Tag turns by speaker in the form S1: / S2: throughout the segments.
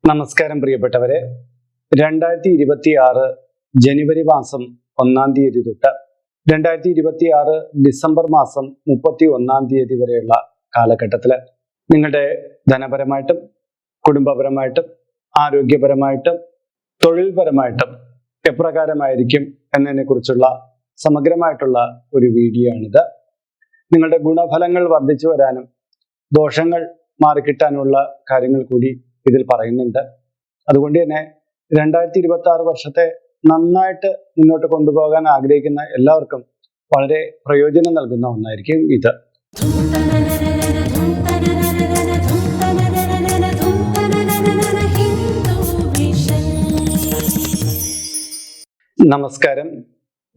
S1: നമസ്കാരം പ്രിയപ്പെട്ടവരെ. 2026 ജനുവരി മാസം 1-ാം തീയതി തൊട്ട് 2026 ഡിസംബർ മാസം 31-ാം തീയതി വരെയുള്ള കാലഘട്ടത്തിൽ നിങ്ങളുടെ ധനപരമായിട്ടും കുടുംബപരമായിട്ടും ആരോഗ്യപരമായിട്ടും തൊഴിൽപരമായിട്ടും എപ്രകാരമായിരിക്കും എന്നതിനെ കുറിച്ചുള്ള സമഗ്രമായിട്ടുള്ള ഒരു വീഡിയോ ആണിത്. നിങ്ങളുടെ ഗുണഫലങ്ങൾ വർദ്ധിച്ചു വരാനും ദോഷങ്ങൾ മാറിക്കിട്ടാനുള്ള കാര്യങ്ങൾ കൂടി ഇതിൽ പറയുന്നുണ്ട്. അതുകൊണ്ട് തന്നെ 2026 വർഷത്തെ നന്നായിട്ട് മുന്നോട്ട് കൊണ്ടുപോകാൻ ആഗ്രഹിക്കുന്ന എല്ലാവർക്കും വളരെ പ്രയോജനം നൽകുന്ന ഒന്നായിരിക്കും ഇത്. നമസ്കാരം,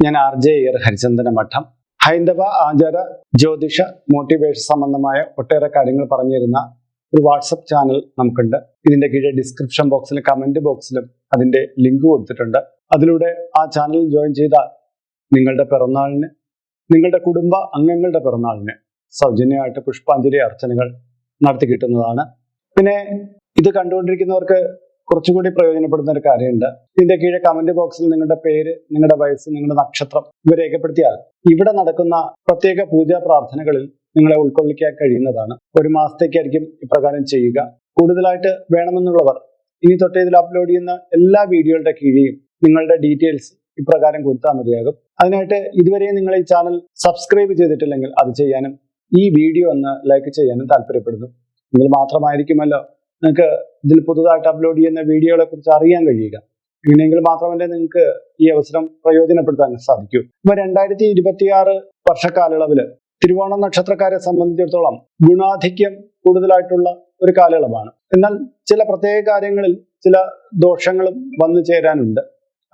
S1: ഞാൻ RJ ഹരിചന്ദന മഠം. ഹൈന്ദവ ആചാര ജ്യോതിഷ മോട്ടിവേഷൻ സംബന്ധമായ ഒട്ടേറെ കാര്യങ്ങൾ പറഞ്ഞു തരുന്ന ഒരു വാട്സപ്പ് ചാനൽ നമുക്കുണ്ട്. ഇതിന്റെ കീഴെ ഡിസ്ക്രിപ്ഷൻ ബോക്സിലും കമന്റ് ബോക്സിലും അതിന്റെ ലിങ്ക് കൊടുത്തിട്ടുണ്ട്. അതിലൂടെ ആ ചാനൽ ജോയിൻ ചെയ്താൽ നിങ്ങളുടെ പിറന്നാളിന്, നിങ്ങളുടെ കുടുംബ അംഗങ്ങളുടെ പിറന്നാളിന് സൗജന്യമായിട്ട് പുഷ്പാഞ്ജലി അർച്ചനകൾ നടത്തി കിട്ടുന്നതാണ്. പിന്നെ ഇത് കണ്ടുകൊണ്ടിരിക്കുന്നവർക്ക് കുറച്ചുകൂടി പ്രയോജനപ്പെടുന്ന ഒരു കാര്യമുണ്ട്. ഇതിന്റെ കീഴെ കമന്റ് ബോക്സിൽ നിങ്ങളുടെ പേര്, നിങ്ങളുടെ വയസ്സ്, നിങ്ങളുടെ നക്ഷത്രം ഇവ രേഖപ്പെടുത്തിയാൽ ഇവിടെ നടക്കുന്ന പ്രത്യേക പൂജാ പ്രാർത്ഥനകളിൽ നിങ്ങളെ ഉൾക്കൊള്ളിക്കാൻ കഴിയുന്നതാണ്. ഒരു മാസത്തേക്കായിരിക്കും ഇപ്രകാരം ചെയ്യുക. കൂടുതലായിട്ട് വേണമെന്നുള്ളവർ ഇനി തൊട്ട് ഇതിൽ അപ്ലോഡ് ചെയ്യുന്ന എല്ലാ വീഡിയോകളുടെ കീഴെയും നിങ്ങളുടെ ഡീറ്റെയിൽസ് ഇപ്രകാരം കൊടുത്താൽ മതിയാകും. അതിനായിട്ട് ഇതുവരെയും നിങ്ങൾ ഈ ചാനൽ സബ്സ്ക്രൈബ് ചെയ്തിട്ടില്ലെങ്കിൽ അത് ചെയ്യാനും ഈ വീഡിയോ ഒന്ന് ലൈക്ക് ചെയ്യാനും താല്പര്യപ്പെടുന്നു. നിങ്ങൾ മാത്രമായിരിക്കുമല്ലോ നിങ്ങൾക്ക് ഇതിൽ പുതുതായിട്ട് അപ്ലോഡ് ചെയ്യുന്ന വീഡിയോകളെ കുറിച്ച് അറിയാൻ കഴിയുക. ഇങ്ങനെയെങ്കിൽ മാത്രമല്ലേ നിങ്ങൾക്ക് ഈ അവസരം പ്രയോജനപ്പെടുത്താൻ സാധിക്കൂ. ഇപ്പൊ 2026 വർഷക്കാലയളവില് തിരുവോണം നക്ഷത്രക്കാരെ സംബന്ധിച്ചിടത്തോളം ഗുണാധിക്യം കൂടുതലായിട്ടുള്ള ഒരു കാലയളവാണ്. എന്നാൽ ചില പ്രത്യേക കാര്യങ്ങളിൽ ചില ദോഷങ്ങളും വന്നു ചേരാനുണ്ട്.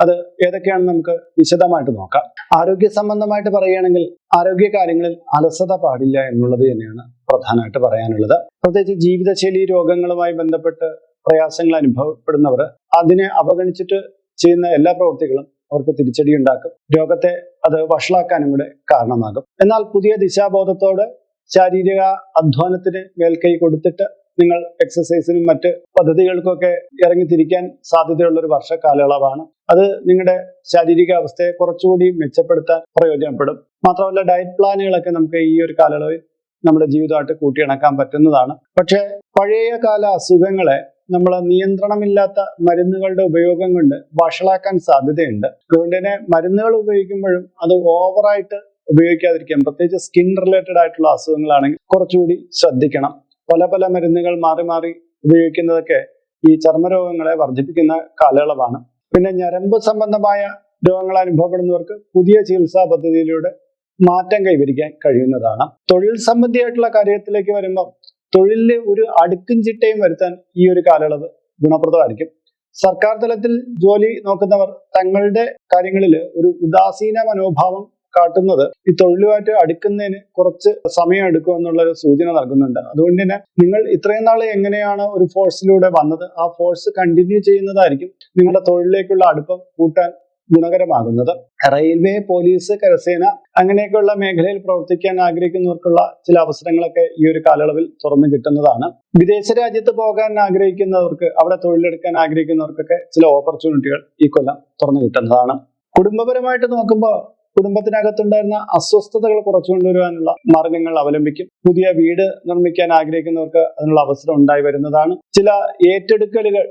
S1: അത് ഏതൊക്കെയാണെന്ന് നമുക്ക് വിശദമായിട്ട് നോക്കാം. ആരോഗ്യ സംബന്ധമായിട്ട് പറയുകയാണെങ്കിൽ ആരോഗ്യ കാര്യങ്ങളിൽ അലസത പാടില്ല എന്നുള്ളത് തന്നെയാണ് പ്രധാനമായിട്ട് പറയാനുള്ളത്. പ്രത്യേകിച്ച് ജീവിതശൈലി രോഗങ്ങളുമായി ബന്ധപ്പെട്ട് പ്രയാസങ്ങൾ അനുഭവപ്പെടുന്നവർ അതിനെ അവഗണിച്ചിട്ട് ചെയ്യുന്ന എല്ലാ പ്രവൃത്തികളും അവർക്ക് തിരിച്ചടി ഉണ്ടാക്കും. രോഗത്തെ അത് വഷളാക്കാനും കൂടെ കാരണമാകും. എന്നാൽ പുതിയ ദിശാബോധത്തോടെ ശാരീരിക അധ്വാനത്തിന് മേൽക്കൈ കൊടുത്തിട്ട് നിങ്ങൾ എക്സസൈസിനും മറ്റ് പദ്ധതികൾക്കൊക്കെ ഇറങ്ങിത്തിരിക്കാൻ സാധ്യതയുള്ള ഒരു വർഷക്കാലയളവാണ്. അത് നിങ്ങളുടെ ശാരീരിക അവസ്ഥയെ കുറച്ചുകൂടി മെച്ചപ്പെടുത്താൻ പ്രയോജനപ്പെടും. മാത്രമല്ല ഡയറ്റ് പ്ലാനുകളൊക്കെ നമുക്ക് ഈ ഒരു കാലയളവിൽ നമ്മുടെ ജീവിതമായിട്ട് കൂട്ടിയിണക്കാൻ പറ്റുന്നതാണ്. പക്ഷെ പഴയ കാല അസുഖങ്ങളെ നമ്മൾ നിയന്ത്രണമില്ലാത്ത മരുന്നുകളുടെ ഉപയോഗം കൊണ്ട് വഷളാക്കാൻ സാധ്യതയുണ്ട്. അതുകൊണ്ട് തന്നെ മരുന്നുകൾ ഉപയോഗിക്കുമ്പോഴും അത് ഓവറായിട്ട് ഉപയോഗിക്കാതിരിക്കാം. പ്രത്യേകിച്ച് സ്കിൻ റിലേറ്റഡ് ആയിട്ടുള്ള അസുഖങ്ങളാണെങ്കിൽ കുറച്ചുകൂടി ശ്രദ്ധിക്കണം. പല മരുന്നുകൾ മാറി മാറി ഉപയോഗിക്കുന്നതൊക്കെ ഈ ചർമ്മരോഗങ്ങളെ വർദ്ധിപ്പിക്കുന്ന കാലയളവാണ്. പിന്നെ ഞരമ്പ് സംബന്ധമായ രോഗങ്ങൾ അനുഭവപ്പെടുന്നവർക്ക് പുതിയ ചികിത്സാ പദ്ധതിയിലൂടെ മാറ്റം കൈവരിക്കാൻ കഴിയുന്നതാണ്. തൊഴിൽ സംബന്ധിയായിട്ടുള്ള കാര്യത്തിലേക്ക് വരുമ്പോൾ തൊഴിലില് ഒരു അടുക്കും ചിട്ടയും വരുത്താൻ ഈ ഒരു കാലയളവ് ഗുണപ്രദമായിരിക്കും. സർക്കാർ തലത്തിൽ ജോലി നോക്കുന്നവർ തങ്ങളുടെ കാര്യങ്ങളിൽ ഒരു ഉദാസീന മനോഭാവം കാട്ടുന്നത് ഈ തൊഴിലുമായിട്ട് അടുക്കുന്നതിന് കുറച്ച് സമയം എടുക്കും എന്നുള്ള ഒരു സൂചന നൽകുന്നുണ്ട്. അതുകൊണ്ട് തന്നെ നിങ്ങൾ ഇത്രയും നാൾ എങ്ങനെയാണ് ഒരു ഫോഴ്സിലൂടെ വന്നത്, ആ ഫോഴ്സ് കണ്ടിന്യൂ ചെയ്യുന്നതായിരിക്കും നിങ്ങളുടെ തൊഴിലിലേക്കുള്ള അടുപ്പം കൂട്ടാൻ ഗുണകരമാകുന്നത്. റെയിൽവേ, പോലീസ്, കരസേന അങ്ങനെയൊക്കെയുള്ള മേഖലയിൽ പ്രവർത്തിക്കാൻ ആഗ്രഹിക്കുന്നവർക്കുള്ള ചില അവസരങ്ങളൊക്കെ ഈ ഒരു കാലയളവിൽ തുറന്നു കിട്ടുന്നതാണ്. വിദേശ രാജ്യത്ത് പോകാൻ ആഗ്രഹിക്കുന്നവർക്ക്, അവിടെ തൊഴിലെടുക്കാൻ ആഗ്രഹിക്കുന്നവർക്കൊക്കെ ചില ഓപ്പർച്യൂണിറ്റികൾ ഈ കൊല്ലം തുറന്നു കിട്ടുന്നതാണ്. കുടുംബപരമായിട്ട് നോക്കുമ്പോൾ കുടുംബത്തിനകത്തുണ്ടായിരുന്ന അസ്വസ്ഥതകൾ കുറച്ചു കൊണ്ടുവരുവാനുള്ള മാർഗങ്ങൾ അവലംബിക്കും. പുതിയ വീട് നിർമ്മിക്കാൻ ആഗ്രഹിക്കുന്നവർക്ക് അതിനുള്ള അവസരം ഉണ്ടായി വരുന്നതാണ്. ചില ഏറ്റെടുക്കലുകൾ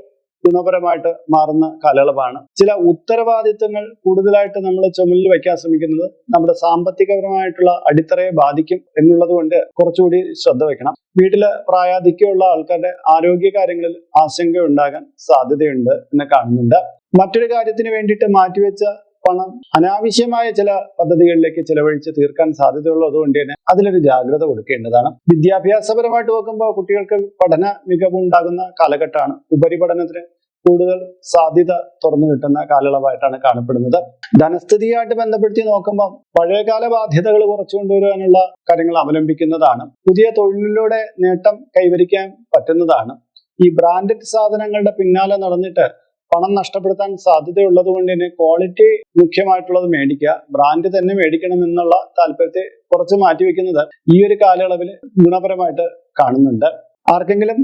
S1: ഗുണപരമായിട്ട് മാറുന്ന കാലയളവാണ്. ചില ഉത്തരവാദിത്തങ്ങൾ കൂടുതലായിട്ട് നമ്മൾ ചുമലിൽ വയ്ക്കാൻ ശ്രമിക്കുന്നത് നമ്മുടെ സാമ്പത്തികപരമായിട്ടുള്ള അടിത്തറയെ ബാധിക്കും എന്നുള്ളത് കൊണ്ട് കുറച്ചുകൂടി ശ്രദ്ധ വയ്ക്കണം. വീട്ടില് പ്രായാധിക്യമുള്ള ആൾക്കാരുടെ ആരോഗ്യ കാര്യങ്ങളിൽ ആശങ്ക ഉണ്ടാകാൻ സാധ്യതയുണ്ട് എന്ന് കാണുന്നുണ്ട്. മറ്റൊരു കാര്യത്തിന് വേണ്ടിയിട്ട് മാറ്റിവെച്ച പണം അനാവശ്യമായ ചില പദ്ധതികളിലേക്ക് ചെലവഴിച്ച് തീർക്കാൻ സാധ്യതയുള്ളത് കൊണ്ട് തന്നെ അതിലൊരു ജാഗ്രത കൊടുക്കേണ്ടതാണ്. വിദ്യാഭ്യാസപരമായിട്ട് നോക്കുമ്പോൾ കുട്ടികൾക്ക് പഠന മികവ് ഉണ്ടാകുന്ന കാലഘട്ടമാണ്. ഉപരിപഠനത്തിന് കൂടുതൽ സാധ്യത തുറന്നു കിട്ടുന്ന കാലയളവായിട്ടാണ് കാണപ്പെടുന്നത്. ധനസ്ഥിതിയായിട്ട് ബന്ധപ്പെടുത്തി നോക്കുമ്പോൾ പഴയകാല ബാധ്യതകൾ കുറച്ചു കൊണ്ടുവരാനുള്ള കാര്യങ്ങൾ അവലംബിക്കുന്നതാണ്. പുതിയ തൊഴിലിലൂടെ നേട്ടം കൈവരിക്കാൻ പറ്റുന്നതാണ്. ഈ ബ്രാൻഡഡ് സാധനങ്ങളുടെ പിന്നാലെ നടന്നിട്ട് പണം നഷ്ടപ്പെടുത്താൻ സാധ്യതയുള്ളത് കൊണ്ട് തന്നെ ക്വാളിറ്റി മുഖ്യമായിട്ടുള്ളത് മേടിക്കുക, ബ്രാൻഡ് തന്നെ മേടിക്കണം എന്നുള്ള താല്പര്യത്തെ കുറച്ച് മാറ്റിവെക്കുന്നത് ഈ ഒരു കാലയളവിൽ ഗുണപരമായിട്ട് കാണുന്നുണ്ട്. ആർക്കെങ്കിലും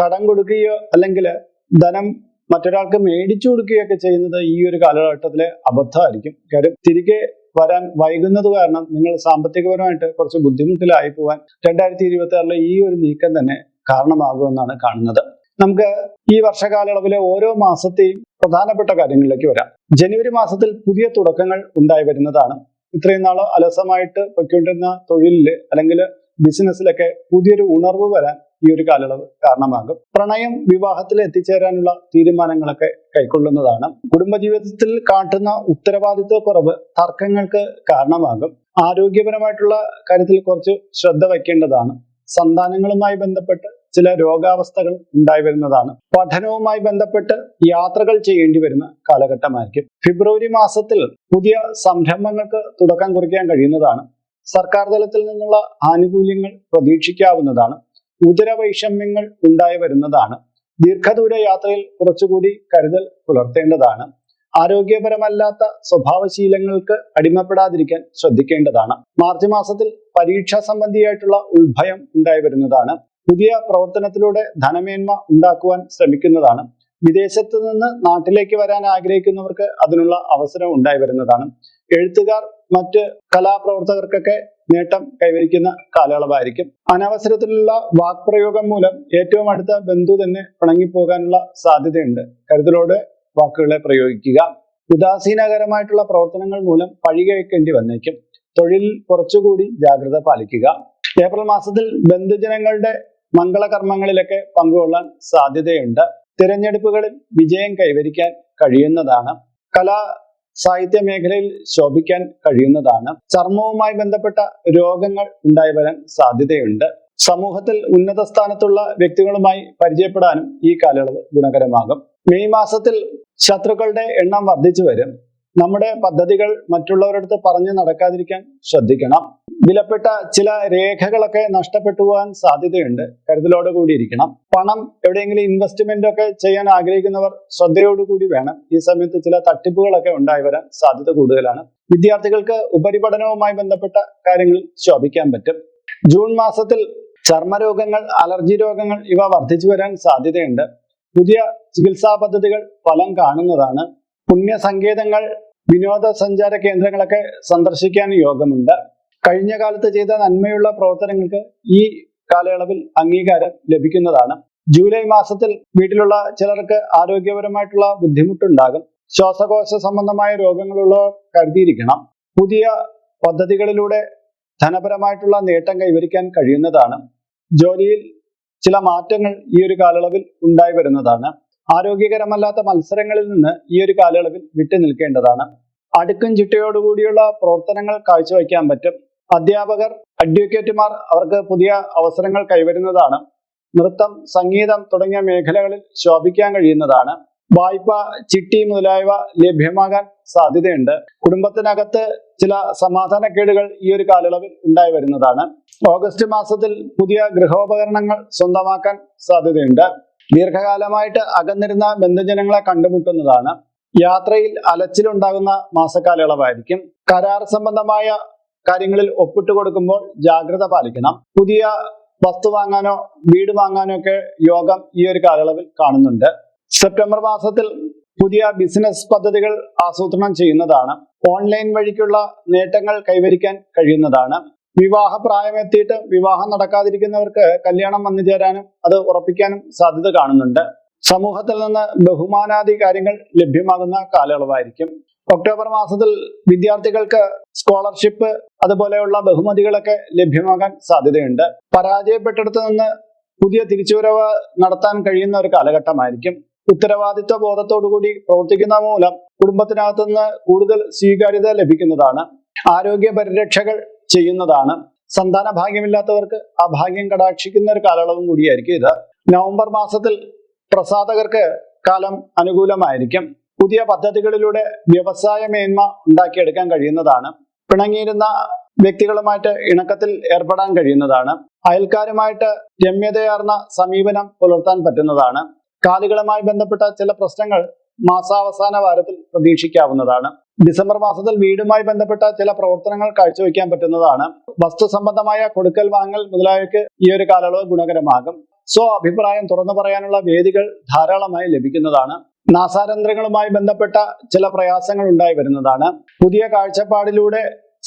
S1: കടം കൊടുക്കുകയോ അല്ലെങ്കിൽ ധനം മറ്റൊരാൾക്ക് മേടിച്ചു കൊടുക്കുകയൊക്കെ ചെയ്യുന്നത് ഈ ഒരു കാലഘട്ടത്തിലെ അബദ്ധമായിരിക്കും. കാര്യം തിരികെ വരാൻ വൈകുന്നത് കാരണം നിങ്ങൾ സാമ്പത്തികപരമായിട്ട് കുറച്ച് ബുദ്ധിമുട്ടിലായി പോവാൻ 2026 ഈ ഒരു നീക്കം തന്നെ കാരണമാകുമെന്നാണ് കാണുന്നത്. നമുക്ക് ഈ വർഷകാലയളവിലെ ഓരോ മാസത്തെയും പ്രധാനപ്പെട്ട കാര്യങ്ങളിലേക്ക് വരാം. ജനുവരി മാസത്തിൽ പുതിയ തുടക്കങ്ങൾ ഉണ്ടായി വരുന്നതാണ്. ഇത്രയും നാള് അലസമായിട്ട് പൊയ്ക്കൊണ്ടിരുന്ന തൊഴിലില് അല്ലെങ്കിൽ ബിസിനസ്സിലൊക്കെ പുതിയൊരു ഉണർവ് വരാൻ ഈ ഒരു കാലയളവ് കാരണമാകും. പ്രണയം വിവാഹത്തിൽ എത്തിച്ചേരാനുള്ള തീരുമാനങ്ങളൊക്കെ കൈക്കൊള്ളുന്നതാണ്. കുടുംബജീവിതത്തിൽ കാട്ടുന്ന ഉത്തരവാദിത്വക്കുറവ് തർക്കങ്ങൾക്ക് കാരണമാകും. ആരോഗ്യപരമായിട്ടുള്ള കാര്യത്തിൽ കുറച്ച് ശ്രദ്ധ വയ്ക്കേണ്ടതാണ്. സന്താനങ്ങളുമായി ബന്ധപ്പെട്ട് ചില രോഗാവസ്ഥകൾ ഉണ്ടായി വരുന്നതാണ്. പഠനവുമായി ബന്ധപ്പെട്ട് യാത്രകൾ ചെയ്യേണ്ടി വരുന്ന കാലഘട്ടമായിരിക്കും. ഫെബ്രുവരി മാസത്തിൽ പുതിയ സംരംഭങ്ങൾക്ക് തുടക്കം കുറിക്കാൻ കഴിയുന്നതാണ്. സർക്കാർ തലത്തിൽ നിന്നുള്ള ആനുകൂല്യങ്ങൾ പ്രതീക്ഷിക്കാവുന്നതാണ്. ഉദരവൈഷമ്യങ്ങൾ ഉണ്ടായി വരുന്നതാണ്. ദീർഘദൂര യാത്രയിൽ കുറച്ചുകൂടി കരുതൽ പുലർത്തേണ്ടതാണ്. ആരോഗ്യപരമല്ലാത്ത സ്വഭാവശീലങ്ങൾക്ക് അടിമപ്പെടാതിരിക്കാൻ ശ്രദ്ധിക്കേണ്ടതാണ്. മാർച്ച് മാസത്തിൽ പരീക്ഷാ സംബന്ധിയായിട്ടുള്ള ഉത്ഭയം ഉണ്ടായി വരുന്നതാണ്. പുതിയ പ്രവർത്തനത്തിലൂടെ ധനമേന്മ ഉണ്ടാക്കുവാൻ ശ്രമിക്കുന്നതാണ്. വിദേശത്ത് നിന്ന് നാട്ടിലേക്ക് വരാൻ ആഗ്രഹിക്കുന്നവർക്ക് അതിനുള്ള അവസരം ഉണ്ടായി വരുന്നതാണ്. എഴുത്തുകാർ, മറ്റ് കലാപ്രവർത്തകർക്കൊക്കെ നേട്ടം കൈവരിക്കുന്ന കാലയളവായിരിക്കും. അനവസരത്തിലുള്ള വാക്പ്രയോഗം മൂലം ഏറ്റവും അടുത്ത ബന്ധു തന്നെ പിണങ്ങിപ്പോകാനുള്ള സാധ്യതയുണ്ട്. കരുതലോടെ വാക്കുകളെ പ്രയോഗിക്കുക. ഉദാസീനകരമായിട്ടുള്ള പ്രവർത്തനങ്ങൾ മൂലം പഴി കേൾക്കേണ്ടി വന്നേക്കും. തൊഴിലിൽ കുറച്ചുകൂടി ജാഗ്രത പാലിക്കുക. ഏപ്രിൽ മാസത്തിൽ ബന്ധുജനങ്ങളുടെ മംഗളകർമ്മങ്ങളിലൊക്കെ പങ്കുകൊള്ളാൻ സാധ്യതയുണ്ട്. തിരഞ്ഞെടുപ്പുകളിൽ വിജയം കൈവരിക്കാൻ കഴിയുന്നതാണ്. കലാ സാഹിത്യ മേഖലയിൽ ശോഭിക്കാൻ കഴിയുന്നതാണ്. ചർമ്മവുമായി ബന്ധപ്പെട്ട രോഗങ്ങൾ ഉണ്ടായി വരാൻ സാധ്യതയുണ്ട്. സമൂഹത്തിൽ ഉന്നത സ്ഥാനത്തുള്ള വ്യക്തികളുമായി പരിചയപ്പെടാനും ഈ കാലയളവ് ഗുണകരമാകും. മെയ് മാസത്തിൽ ശത്രുക്കളുടെ എണ്ണം വർദ്ധിച്ചു വരും. നമ്മുടെ പദ്ധതികൾ മറ്റുള്ളവരടുത്ത് പറഞ്ഞു നടക്കാതിരിക്കാൻ ശ്രദ്ധിക്കണം. വിലപ്പെട്ട ചില രേഖകളൊക്കെ നഷ്ടപ്പെട്ടു പോകാൻ സാധ്യതയുണ്ട്. കരുതലോട് കൂടിയിരിക്കണം. പണം എവിടെയെങ്കിലും ഇൻവെസ്റ്റ്മെന്റ് ഒക്കെ ചെയ്യാൻ ആഗ്രഹിക്കുന്നവർ ശ്രദ്ധയോടുകൂടി വേണം. ഈ സമയത്ത് ചില തട്ടിപ്പുകളൊക്കെ ഉണ്ടായി വരാൻ സാധ്യത കൂടുതലാണ്. വിദ്യാർത്ഥികൾക്ക് ഉപരിപഠനവുമായി ബന്ധപ്പെട്ട കാര്യങ്ങളിൽ ശോഭിക്കാൻ പറ്റും. ജൂൺ മാസത്തിൽ ചർമ്മരോഗങ്ങൾ, അലർജി രോഗങ്ങൾ ഇവ വർദ്ധിച്ചു വരാൻ സാധ്യതയുണ്ട്. പുതിയ ചികിത്സാ പദ്ധതികൾ ഫലം കാണുന്നതാണ്. പുണ്യസങ്കേതങ്ങൾ, വിനോദസഞ്ചാര കേന്ദ്രങ്ങളൊക്കെ സന്ദർശിക്കാൻ യോഗമുണ്ട്. കഴിഞ്ഞ കാലത്ത് ചെയ്ത നന്മയുള്ള പ്രവർത്തനങ്ങൾക്ക് ഈ കാലയളവിൽ അംഗീകാരം ലഭിക്കുന്നതാണ്. ജൂലൈ മാസത്തിൽ വീട്ടിലുള്ള ചിലർക്ക് ആരോഗ്യപരമായിട്ടുള്ള ബുദ്ധിമുട്ടുണ്ടാകും. ശ്വാസകോശ സംബന്ധമായ രോഗങ്ങളുള്ളവർ കരുതിയിരിക്കണം. പുതിയ പദ്ധതികളിലൂടെ ധനപരമായിട്ടുള്ള നേട്ടം കൈവരിക്കാൻ കഴിയുന്നതാണ്. ജോലിയിൽ ചില മാറ്റങ്ങൾ ഈ ഒരു കാലയളവിൽ ഉണ്ടായി വരുന്നതാണ്. ആരോഗ്യകരമല്ലാത്ത മത്സരങ്ങളിൽ നിന്ന് ഈ ഒരു കാലയളവിൽ വിട്ടു നിൽക്കേണ്ടതാണ്. അടുക്കും ചിട്ടയോടുകൂടിയുള്ള പ്രവർത്തനങ്ങൾ കാഴ്ചവെക്കാൻ പറ്റും. അധ്യാപകർ, അഡ്വക്കേറ്റുമാർ അവർക്ക് പുതിയ അവസരങ്ങൾ കൈവരുന്നതാണ്. നൃത്തം, സംഗീതം തുടങ്ങിയ മേഖലകളിൽ ശോഭിക്കാൻ കഴിയുന്നതാണ്. വായ്പ, ചിട്ടി മുതലായവ ലഭ്യമാകാൻ സാധ്യതയുണ്ട്. കുടുംബത്തിനകത്ത് ചില സമാധാനക്കേടുകൾ ഈ ഒരു കാലയളവിൽ ഉണ്ടായി വരുന്നതാണ്. ഓഗസ്റ്റ് മാസത്തിൽ പുതിയ ഗൃഹോപകരണങ്ങൾ സ്വന്തമാക്കാൻ സാധ്യതയുണ്ട്. ദീർഘകാലമായിട്ട് അകന്നിരുന്ന ബന്ധുജനങ്ങളെ കണ്ടുമുട്ടുന്നതാണ്. യാത്രയിൽ അലച്ചിലുണ്ടാകുന്ന മാസക്കാലയളവായിരിക്കും. കരാർ സംബന്ധമായ കാര്യങ്ങളിൽ ഒപ്പിട്ട് കൊടുക്കുമ്പോൾ ജാഗ്രത പാലിക്കണം. പുതിയ വസ്തു വാങ്ങാനോ വീട് വാങ്ങാനോ ഒക്കെ യോഗം ഈ ഒരു കാലയളവിൽ കാണുന്നുണ്ട്. സെപ്റ്റംബർ മാസത്തിൽ പുതിയ ബിസിനസ് പദ്ധതികൾ ആസൂത്രണം ചെയ്യുന്നതാണ്. ഓൺലൈൻ വഴിക്കുള്ള നേട്ടങ്ങൾ കൈവരിക്കാൻ കഴിയുന്നതാണ്. വിവാഹ പ്രായമെത്തിയിട്ട് വിവാഹം നടക്കാതിരിക്കുന്നവർക്ക് കല്യാണം വന്നു ചേരാനും അത് ഉറപ്പിക്കാനും സാധ്യത കാണുന്നുണ്ട്. സമൂഹത്തിൽ നിന്ന് ബഹുമാനാദി കാര്യങ്ങൾ ലഭ്യമാകുന്ന കാലയളവായിരിക്കും. ഒക്ടോബർ മാസത്തിൽ വിദ്യാർത്ഥികൾക്ക് സ്കോളർഷിപ്പ് അതുപോലെയുള്ള ബഹുമതികളൊക്കെ ലഭ്യമാകാൻ സാധ്യതയുണ്ട്. പരാജയപ്പെട്ടിടത്ത് നിന്ന് പുതിയ തിരിച്ചുവരവ് നടത്താൻ കഴിയുന്ന ഒരു കാലഘട്ടമായിരിക്കും. ഉത്തരവാദിത്വ ബോധത്തോടുകൂടി പ്രവർത്തിക്കുന്ന മൂലം കുടുംബത്തിനകത്തു നിന്ന് കൂടുതൽ സ്വീകാര്യത ലഭിക്കുന്നതാണ്. ആരോഗ്യ പരിരക്ഷകൾ ചെയ്യുന്നതാണ്. സന്താന ഭാഗ്യമില്ലാത്തവർക്ക് ആ ഭാഗ്യം കടാക്ഷിക്കുന്ന ഒരു കാലയളവും കൂടിയായിരിക്കും ഇത്. നവംബർ മാസത്തിൽ പ്രസാധകർക്ക് കാലം അനുകൂലമായിരിക്കും. പുതിയ പദ്ധതികളിലൂടെ വ്യവസായ മേന്മ ഉണ്ടാക്കിയെടുക്കാൻ കഴിയുന്നതാണ്. പിണങ്ങിയിരുന്ന വ്യക്തികളുമായിട്ട് ഇണക്കത്തിൽ ഏർപ്പെടാൻ കഴിയുന്നതാണ്. അയൽക്കാരുമായിട്ട് രമ്യതയാർന്ന സമീപനം പുലർത്താൻ പറ്റുന്നതാണ്. കാലുകളുമായി ബന്ധപ്പെട്ട ചില പ്രശ്നങ്ങൾ മാസാവസാന വാരത്തിൽ പ്രതീക്ഷിക്കാവുന്നതാണ്. ഡിസംബർ മാസത്തിൽ വീടുമായി ബന്ധപ്പെട്ട ചില പ്രവർത്തനങ്ങൾ കാഴ്ചവെക്കാൻ പറ്റുന്നതാണ്. വസ്തു സംബന്ധമായ കൊടുക്കൽ വാങ്ങൽ മുതലായവയ്ക്ക് ഈ ഒരു കാലയളവ് ഗുണകരമാകും. അഭിപ്രായം തുറന്നു പറയാനുള്ള വേദികൾ ധാരാളമായി ലഭിക്കുന്നതാണ്. നാസാരന്ധ്രങ്ങളുമായി ബന്ധപ്പെട്ട ചില പ്രയാസങ്ങൾ ഉണ്ടായി വരുന്നതാണ്. പുതിയ കാഴ്ചപ്പാടിലൂടെ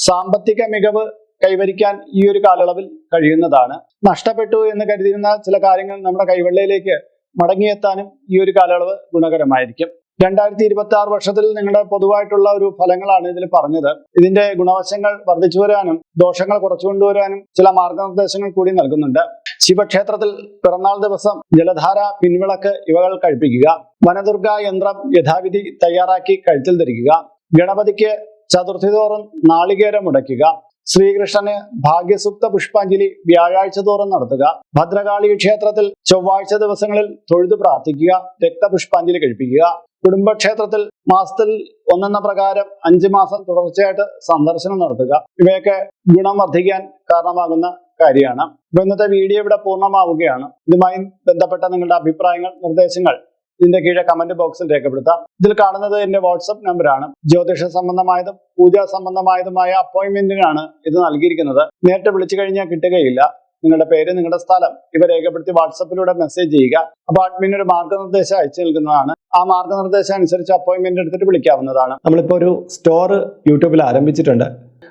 S1: സാമ്പത്തിക മികവ് കൈവരിക്കാൻ ഈ ഒരു കാലയളവിൽ കഴിയുന്നതാണ്. നഷ്ടപ്പെട്ടു എന്ന് കരുതിയിരുന്ന ചില കാര്യങ്ങൾ നമ്മുടെ കൈവെള്ളയിലേക്ക് മടങ്ങിയെത്താനും ഈ ഒരു കാലയളവ് ഗുണകരമായിരിക്കും. 2026 വർഷത്തിൽ നിങ്ങളുടെ പൊതുവായിട്ടുള്ള ഒരു ഫലങ്ങളാണ് ഇതിൽ പറഞ്ഞത്. ഇതിന്റെ ഗുണവശങ്ങൾ വർദ്ധിച്ചു വരാനും ദോഷങ്ങൾ കുറച്ചു കൊണ്ടുവരാനും ചില മാർഗനിർദ്ദേശങ്ങൾ കൂടി നൽകുന്നുണ്ട്. ശിവക്ഷേത്രത്തിൽ പിറന്നാൾ ദിവസം ജലധാര, പിൻവിളക്ക് ഇവകൾ കഴിപ്പിക്കുക. വനദുർഗ യന്ത്രം യഥാവിധി തയ്യാറാക്കി കഴുത്തിൽ ധരിക്കുക. ഗണപതിക്ക് ചതുർത്ഥി തോറും നാളികേരം ഉടയ്ക്കുക. ശ്രീകൃഷ്ണന് ഭാഗ്യസൂക്ത പുഷ്പാഞ്ജലി വ്യാഴാഴ്ച തോറും നടത്തുക. ഭദ്രകാളി ക്ഷേത്രത്തിൽ ചൊവ്വാഴ്ച ദിവസങ്ങളിൽ തൊഴുതു പ്രാർത്ഥിക്കുക. രക്തപുഷ്പാഞ്ജലി കഴിപ്പിക്കുക. കുടുംബക്ഷേത്രത്തിൽ മാസത്തിൽ ഒന്നെന്ന പ്രകാരം 5 മാസം തുടർച്ചയായിട്ട് സന്ദർശനം നടത്തുക. ഇവയൊക്കെ ഗുണം വർദ്ധിക്കാൻ കാരണമാകുന്ന കാര്യമാണ്. അപ്പൊ ഇന്നത്തെ വീഡിയോ ഇവിടെ പൂർണ്ണമാവുകയാണ്. ഇതുമായി ബന്ധപ്പെട്ട നിങ്ങളുടെ അഭിപ്രായങ്ങൾ, നിർദ്ദേശങ്ങൾ ഇതിന്റെ കീഴെ കമന്റ് ബോക്സിൽ രേഖപ്പെടുത്താം. ഇതിൽ കാണുന്നത് എന്റെ വാട്സപ്പ് നമ്പറാണ്. ജ്യോതിഷ സംബന്ധമായതും പൂജാ സംബന്ധമായതുമായ അപ്പോയിന്റ്മെന്റിനാണ് ഇത് നൽകിയിരിക്കുന്നത്. നേരിട്ട് വിളിച്ചു കഴിഞ്ഞാൽ കിട്ടുകയില്ല. നിങ്ങളുടെ പേര്, നിങ്ങളുടെ സ്ഥലം ഇവ രേഖപ്പെടുത്തി വാട്സപ്പിലൂടെ മെസ്സേജ് ചെയ്യുക. അപ്പോൾ അഡ്മിൻ ഒരു മാർഗനിർദ്ദേശം അയച്ചു നൽകുന്നതാണ്. ആ മാർഗനിർദ്ദേശം അനുസരിച്ച് അപ്പോയിന്റ്മെന്റ് എടുത്തിട്ട് വിളിക്കാവുന്നതാണ്. നമ്മളിപ്പോ ഒരു സ്റ്റോർ യൂട്യൂബിൽ ആരംഭിച്ചിട്ടുണ്ട്.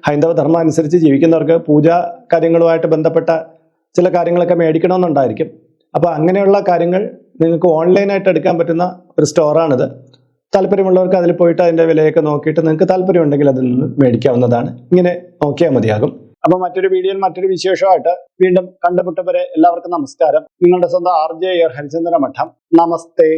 S1: ഹൈന്ദവ ധർമ്മം അനുസരിച്ച് ജീവിക്കുന്നവർക്ക് പൂജാ കാര്യങ്ങളുമായിട്ട് ബന്ധപ്പെട്ട ചില കാര്യങ്ങളൊക്കെ മേടിക്കണമെന്നുണ്ടായിരിക്കും. അപ്പോൾ അങ്ങനെയുള്ള കാര്യങ്ങൾ നിങ്ങൾക്ക് ഓൺലൈനായിട്ട് എടുക്കാൻ പറ്റുന്ന ഒരു സ്റ്റോറാണിത്. താല്പര്യമുള്ളവർക്ക് അതിൽ പോയിട്ട് അതിൻ്റെ വിലയൊക്കെ നോക്കിയിട്ട് നിങ്ങൾക്ക് താല്പര്യമുണ്ടെങ്കിൽ അതിൽ നിന്ന് മേടിക്കാവുന്നതാണ്. ഇങ്ങനെ നോക്കിയാൽ മതിയാകും. അപ്പോൾ മറ്റൊരു വീഡിയോയിൽ മറ്റൊരു വിശേഷമായിട്ട് വീണ്ടും കണ്ടുമുട്ടവരെ എല്ലാവർക്കും നമസ്കാരം. നിങ്ങളുടെ സ്വന്തം RJ ഹരിചന്ദ്ര മഠം. നമസ്തേ.